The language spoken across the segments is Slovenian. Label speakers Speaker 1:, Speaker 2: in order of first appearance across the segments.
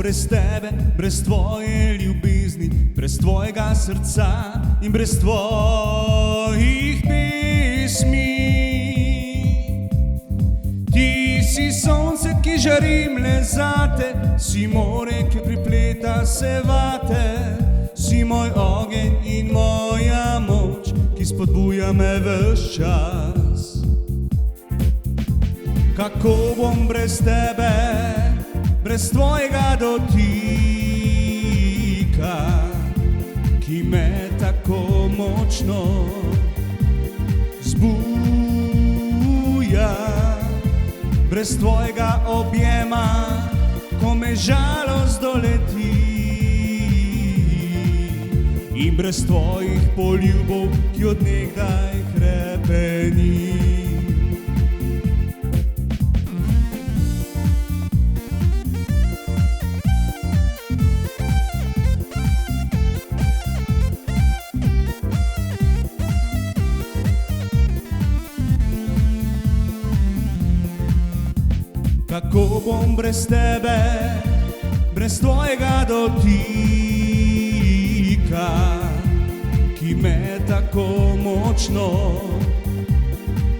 Speaker 1: brez tebe, brez tvoje ljubezni, brez tvojega srca in brez tvojih pesmi. Ti si sonce, ki žari mle zate, si more, ki pripleta se vate, si moj ogenj in moja moč, ki spodbuja me ves čas. Kako bom brez tebe, brez tvojega dotika, ki me tako močno zbuja, brez tvojega objema, ko me žalost doleti, in brez tvojih poljubov, ki od nekdaj hrepeni. Kako bom brez tebe, brez tvojega dotika, ki me tako močno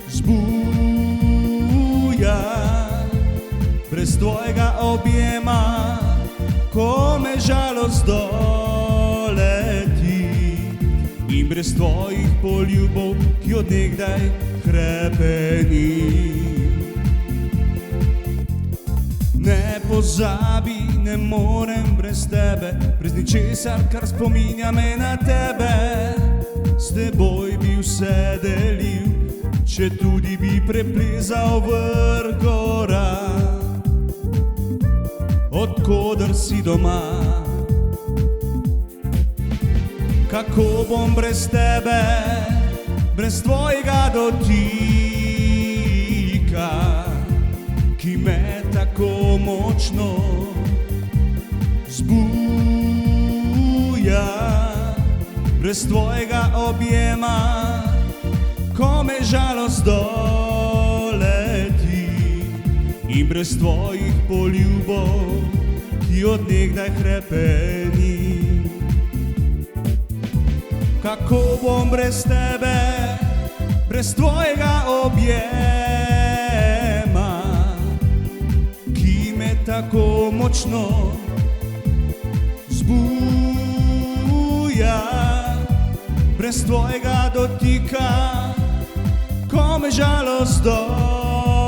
Speaker 1: zbuja, brez tvojega objema, ko me žalost doleti, in brez tvojih poljubov, ki od nekdaj hrepeni. Ne pozabi, ne morem brez tebe, brez ničesar, kar spominja me na tebe. S teboj bi vse delil, če tudi bi preplezal vrh gora, odkoder si doma. Kako bom brez tebe, brez tvojega dotika, ki me tako močno zbuja, brez tvojega objema, ko me žalost doleti, in brez tvojih poljubov, ki od nekdaj hrepeni. Kako bom brez tebe, brez tvojega objema, tako močno zbuja, brez tvojega dotika, ko me žalost doleti,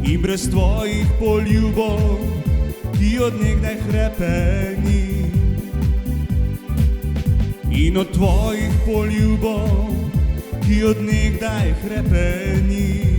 Speaker 1: in brez tvojih poljubov, ki od nekdaj hrepeni. In od tvojih poljubov, ki od nekdaj hrepeni.